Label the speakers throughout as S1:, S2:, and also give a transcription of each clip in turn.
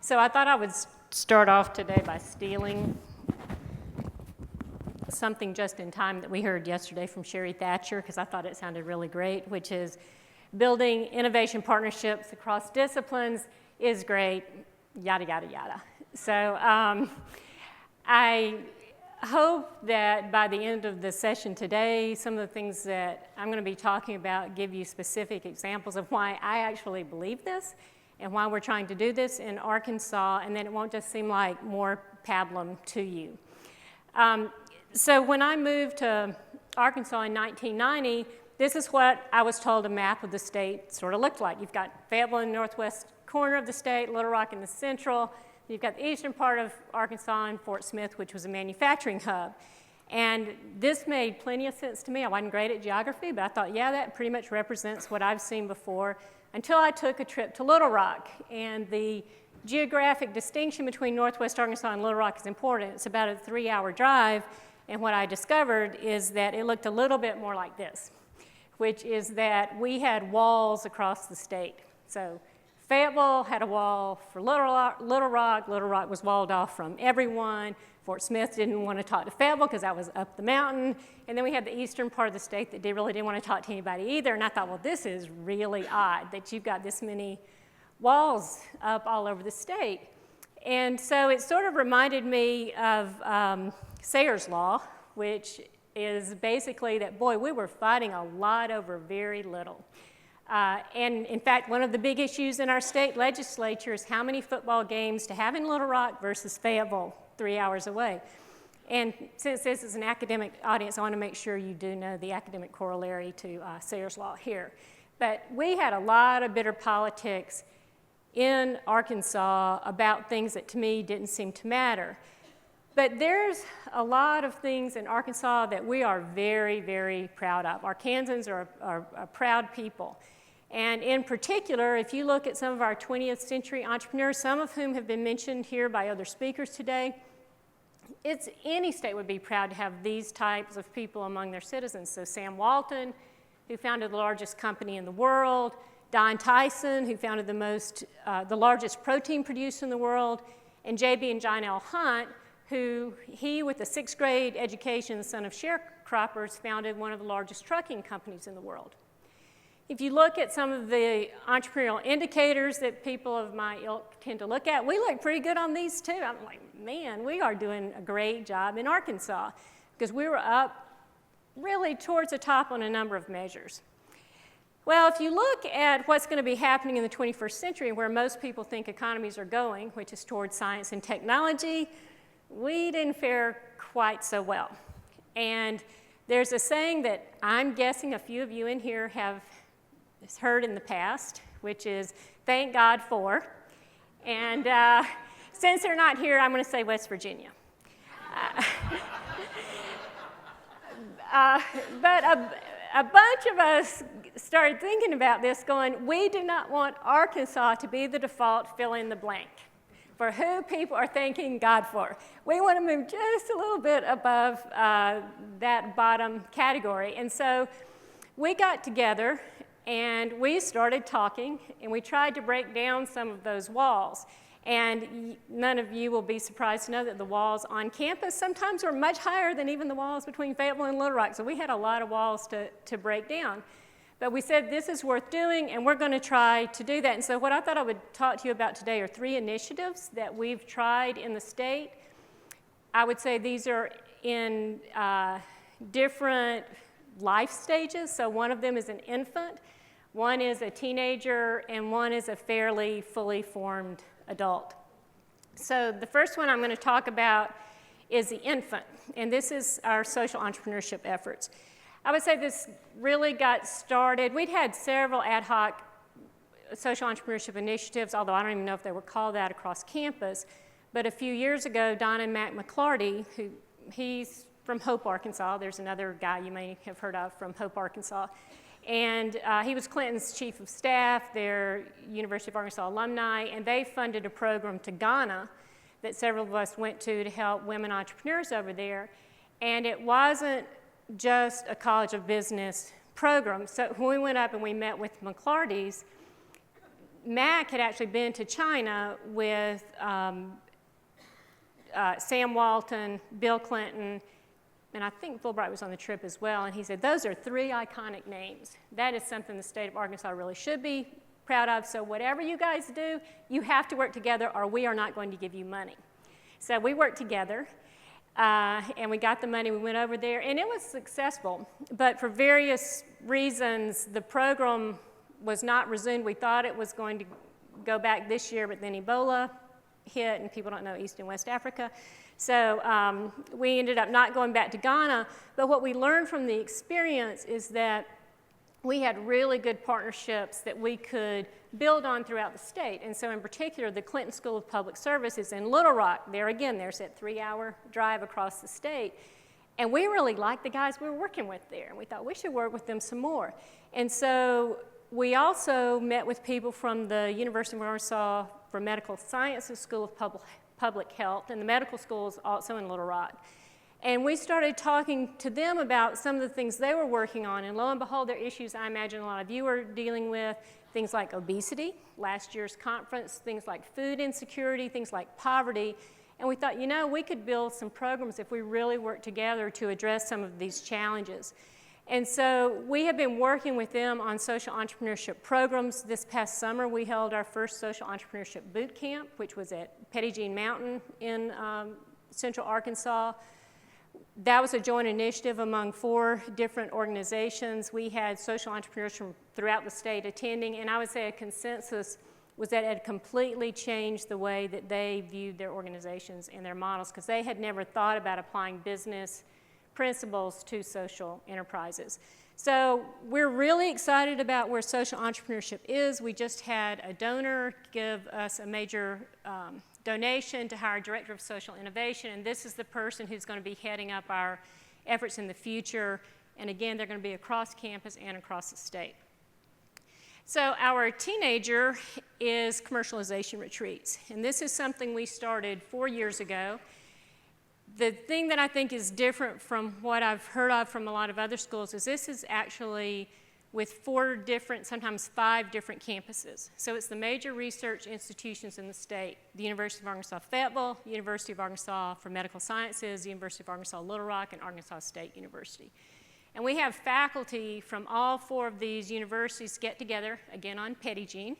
S1: So I thought I would start off today by stealing something just in time that we heard yesterday from Sherry Thatcher, because I thought it sounded really great, which is building innovation partnerships across disciplines is great, yada, yada, yada. So I hope that by the end of the session today, some of the things that I'm going to be talking about give you specific examples of why I actually believe this and why we're trying to do this in Arkansas, and then it won't just seem like more pablum to you. So when I moved to Arkansas in 1990, this is what I was told a map of the state sort of looked like. You've got Fayetteville in the northwest corner of the state, Little Rock in the central. You've got the eastern part of Arkansas and Fort Smith, which was a manufacturing hub. And this made plenty of sense to me. I wasn't great at geography, but I thought, yeah, that pretty much represents what I've seen before, until I took a trip to Little Rock. And the geographic distinction between northwest Arkansas and Little Rock is important. It's about a 3-hour drive. And what I discovered is that it looked a little bit more like this, which is that we had walls across the state. So Fayetteville had a wall for Little Rock. Little Rock was walled off from everyone. Fort Smith didn't want to talk to Fayetteville because that was up the mountain. And then we had the eastern part of the state that really didn't want to talk to anybody either. And I thought, well, this is really odd that you've got this many walls up all over the state. And so it sort of reminded me of Sayre's Law, which is basically that, boy, we were fighting a lot over very little. And in fact, one of the big issues in our state legislature is how many football games to have in Little Rock versus Fayetteville, 3 hours away. And since this is an academic audience, I want to make sure you do know the academic corollary to Sayre's Law here. But we had a lot of bitter politics in Arkansas about things that to me didn't seem to matter. But there's a lot of things in Arkansas that we are very, very proud of. Arkansans are proud people. And in particular, if you look at some of our 20th century entrepreneurs, some of whom have been mentioned here by other speakers today, any state would be proud to have these types of people among their citizens. So Sam Walton, who founded the largest company in the world, Don Tyson, who founded the largest protein producer in the world, and J.B. and John L. Hunt, who with a 6th grade education, son of sharecroppers, founded one of the largest trucking companies in the world. If you look at some of the entrepreneurial indicators that people of my ilk tend to look at, we look pretty good on these too. I'm like, man, we are doing a great job in Arkansas, because we were up really towards the top on a number of measures. Well, if you look at what's going to be happening in the 21st century, where most people think economies are going, which is towards science and technology, we didn't fare quite so well. And there's a saying that I'm guessing a few of you in here have heard in the past, which is, thank God for. And since they're not here, I'm going to say West Virginia. But a bunch of us started thinking about this, going, we do not want Arkansas to be the default fill in the blank for who people are thanking God for. We want to move just a little bit above that bottom category. And so we got together and we started talking, and we tried to break down some of those walls. And none of you will be surprised to know that the walls on campus sometimes were much higher than even the walls between Fayetteville and Little Rock. So we had a lot of walls to break down. But we said this is worth doing, and we're going to try to do that. And so what I thought I would talk to you about today are 3 initiatives that we've tried in the state. I would say these are in different life stages. So one of them is an infant, one is a teenager, and one is a fairly fully formed adult. So the first one I'm going to talk about is the infant, and this is our social entrepreneurship efforts. I would say this really got started. We'd had several ad hoc social entrepreneurship initiatives, although I don't even know if they were called that across campus. But a few years ago, Don and Mac McClarty, he's from Hope, Arkansas. There's another guy you may have heard of from Hope, Arkansas. And he was Clinton's chief of staff, their University of Arkansas alumni, and they funded a program to Ghana that several of us went to help women entrepreneurs over there. And it wasn't just a College of Business program. So when we went up and we met with McClarty's, Mac had actually been to China with Sam Walton, Bill Clinton, and I think Fulbright was on the trip as well, and he said, those are 3 iconic names. That is something the state of Arkansas really should be proud of, so whatever you guys do, you have to work together or we are not going to give you money. So we worked together, and we got the money, we went over there, and it was successful, but for various reasons, the program was not resumed. We thought it was going to go back this year, but then Ebola hit, and people don't know East and West Africa. So we ended up not going back to Ghana, but what we learned from the experience is that we had really good partnerships that we could build on throughout the state. And so in particular, the Clinton School of Public Service is in Little Rock. There again, there's that 3-hour drive across the state. And we really liked the guys we were working with there, and we thought we should work with them some more. And so we also met with people from the University of Arkansas for Medical Sciences School of Public Health, and the medical school is also in Little Rock. And we started talking to them about some of the things they were working on, and lo and behold, they're issues I imagine a lot of you are dealing with, things like obesity, last year's conference, things like food insecurity, things like poverty. And we thought, you know, we could build some programs if we really work together to address some of these challenges. And so we have been working with them on social entrepreneurship programs. This past summer, we held our first social entrepreneurship boot camp, which was at Petit Jean Mountain in Central Arkansas. That was a joint initiative among 4 different organizations. We had social entrepreneurs from throughout the state attending, and I would say a consensus was that it had completely changed the way that they viewed their organizations and their models, because they had never thought about applying business principles to social enterprises. So we're really excited about where social entrepreneurship is. We just had a donor give us a major donation to hire a director of social innovation, and this is the person who's going to be heading up our efforts in the future. And again, they're going to be across campus and across the state. So our teenager is commercialization retreats, and this is something we started 4 years ago. The thing that I think is different from what I've heard of from a lot of other schools is this is actually with 4 different, sometimes 5 different campuses. So it's the major research institutions in the state: the University of Arkansas Fayetteville, University of Arkansas for Medical Sciences, the University of Arkansas Little Rock, and Arkansas State University. And we have faculty from all 4 of these universities get together, again on Petit Jean,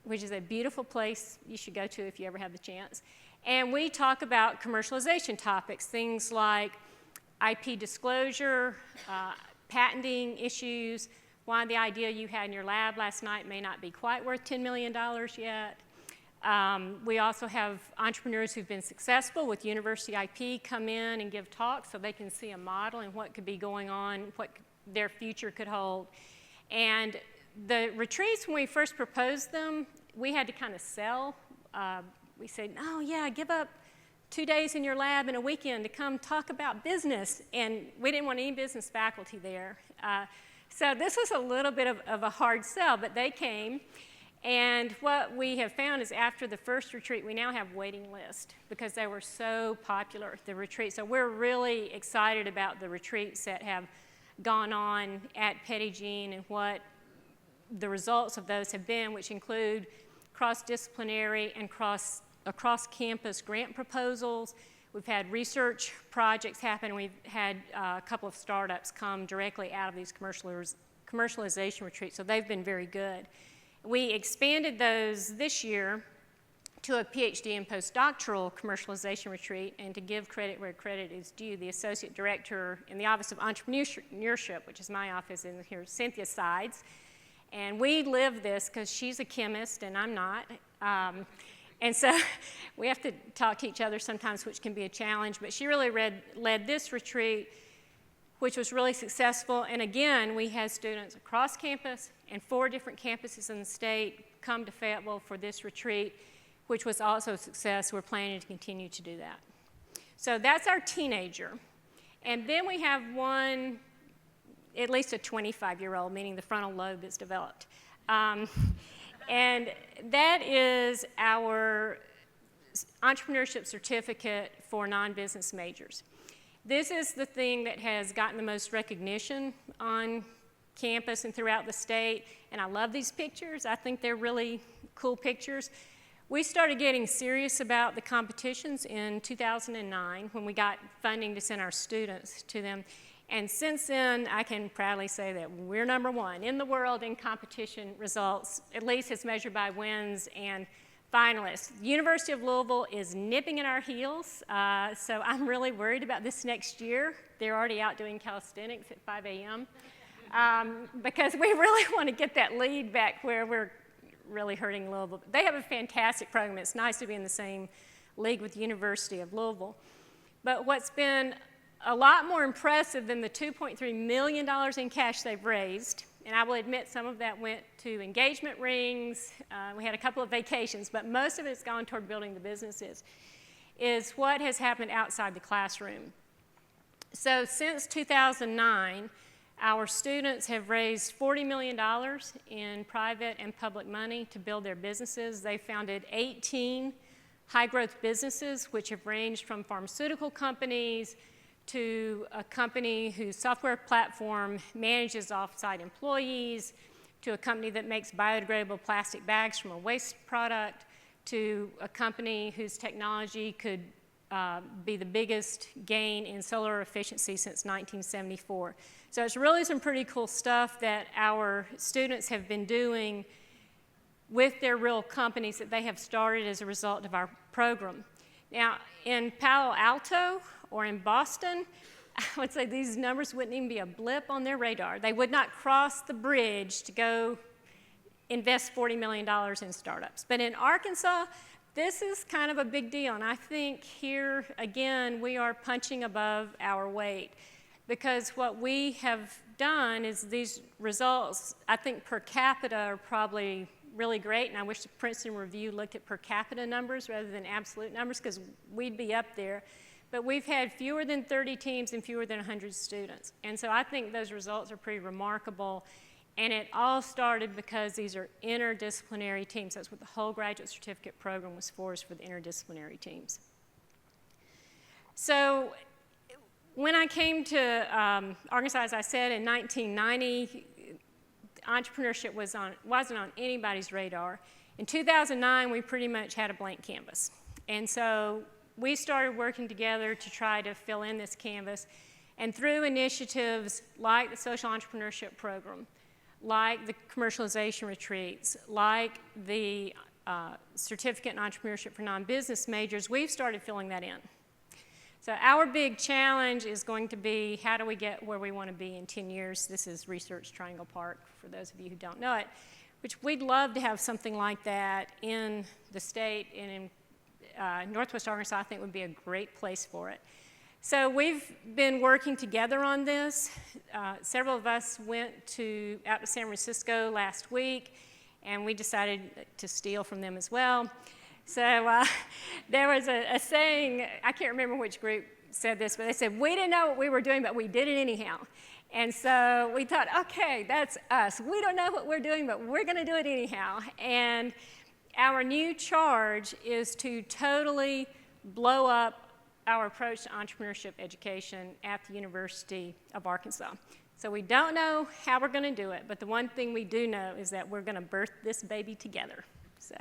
S1: which is a beautiful place you should go to if you ever have the chance. And we talk about commercialization topics, things like IP disclosure, patenting issues, why the idea you had in your lab last night may not be quite worth $10 million yet. We also have entrepreneurs who've been successful with university IP come in and give talks so they can see a model and what could be going on, what their future could hold. And the retreats, when we first proposed them, we had to kind of sell. We said, oh yeah, give up 2 days in your lab and a weekend to come talk about business. And we didn't want any business faculty there. So this was a little bit of a hard sell, but they came. And what we have found is after the first retreat, we now have waiting lists because they were so popular, the retreats. So we're really excited about the retreats that have gone on at Petit Jean and what the results of those have been, which include cross-disciplinary and across-campus grant proposals. We've had research projects happen. We've had a couple of startups come directly out of these commercialization retreats, so they've been very good. We expanded those this year to a PhD and postdoctoral commercialization retreat, and to give credit where credit is due, the associate director in the Office of Entrepreneurship, which is my office in here, Cynthia Sides, and we live this because she's a chemist and I'm not. And so we have to talk to each other sometimes, which can be a challenge, but she really led this retreat, which was really successful. And again, we had students across campus and 4 different campuses in the state come to Fayetteville for this retreat, which was also a success. We're planning to continue to do that. So that's our teenager. And then we have one, at least a 25-year-old, meaning the frontal lobe is developed. And that is our entrepreneurship certificate for non-business majors. This is the thing that has gotten the most recognition on campus and throughout the state, and I love these pictures. I think they're really cool pictures. We started getting serious about the competitions in 2009 when we got funding to send our students to them. And since then, I can proudly say that we're number one in the world in competition results, at least as measured by wins and finalists. The University of Louisville is nipping at our heels, so I'm really worried about this next year. They're already out doing calisthenics at 5 a.m. Because we really want to get that lead back where we're really hurting Louisville. They have a fantastic program. It's nice to be in the same league with the University of Louisville. But what's been a lot more impressive than the $2.3 million in cash they've raised, and I will admit some of that went to engagement rings, we had a couple of vacations, but most of it's gone toward building the businesses, is what has happened outside the classroom. So since 2009, our students have raised $40 million in private and public money to build their businesses. They founded 18 high-growth businesses, which have ranged from pharmaceutical companies to a company whose software platform manages off-site employees, to a company that makes biodegradable plastic bags from a waste product, to a company whose technology could be the biggest gain in solar efficiency since 1974. So it's really some pretty cool stuff that our students have been doing with their real companies that they have started as a result of our program. Now, in Palo Alto or in Boston, I would say these numbers wouldn't even be a blip on their radar. They would not cross the bridge to go invest $40 million in startups. But in Arkansas, this is kind of a big deal, and I think here, again, we are punching above our weight, because what we have done is these results, I think per capita, are probably really great, and I wish the Princeton Review looked at per capita numbers rather than absolute numbers, because we'd be up there. But we've had fewer than 30 teams and fewer than 100 students, and so I think those results are pretty remarkable. And it all started because these are interdisciplinary teams. That's what the whole graduate certificate program was for, is for the interdisciplinary teams. So when I came to Arkansas, as I said, in 1990, entrepreneurship wasn't on anybody's radar. In 2009, we pretty much had a blank canvas. And so we started working together to try to fill in this canvas. And through initiatives like the Social Entrepreneurship Program, like the commercialization retreats, like the certificate in entrepreneurship for non-business majors, we've started filling that in. So our big challenge is going to be, how do we get where we want to be in 10 years? This is Research Triangle Park, for those of you who don't know it, which we'd love to have something like that in the state, and in Northwest Arkansas, I think would be a great place for it. So we've been working together on this. Several of us went out to San Francisco last week, and we decided to steal from them as well. So there was a saying, I can't remember which group said this, but they said, we didn't know what we were doing, but we did it anyhow. And so we thought, okay, that's us. We don't know what we're doing, but we're going to do it anyhow. And our new charge is to totally blow up our approach to entrepreneurship education at the University of Arkansas. So we don't know how we're going to do it, but the one thing we do know is that we're going to birth this baby together. So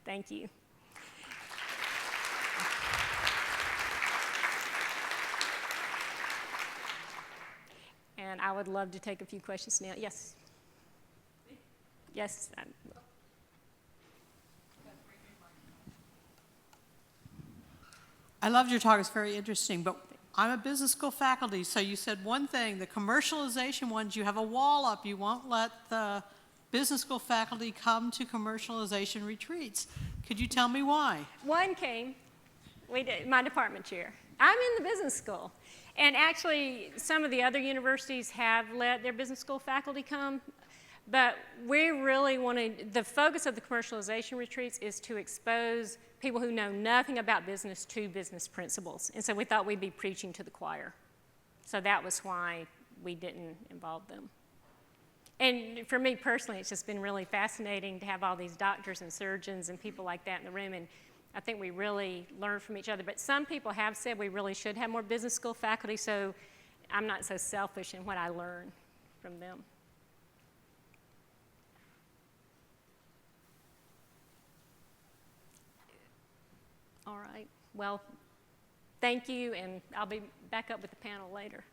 S1: thank you. And I would love to take a few questions now. Yes? Yes?
S2: I loved your talk. It's very interesting, but I'm a business school faculty, so you said one thing, the commercialization ones, you have a wall up. You won't let the business school faculty come to commercialization retreats. Could you tell me why?
S1: One came, my department chair. I'm in the business school. And actually, some of the other universities have let their business school faculty come. But we really wanted, the focus of the commercialization retreats is to expose people who know nothing about business to business principles. And so we thought we'd be preaching to the choir. So that was why we didn't involve them. And for me personally, it's just been really fascinating to have all these doctors and surgeons and people like that in the room. And I think we really learn from each other. But some people have said we really should have more business school faculty, so I'm not so selfish in what I learn from them. All right, well, thank you, and I'll be back up with the panel later.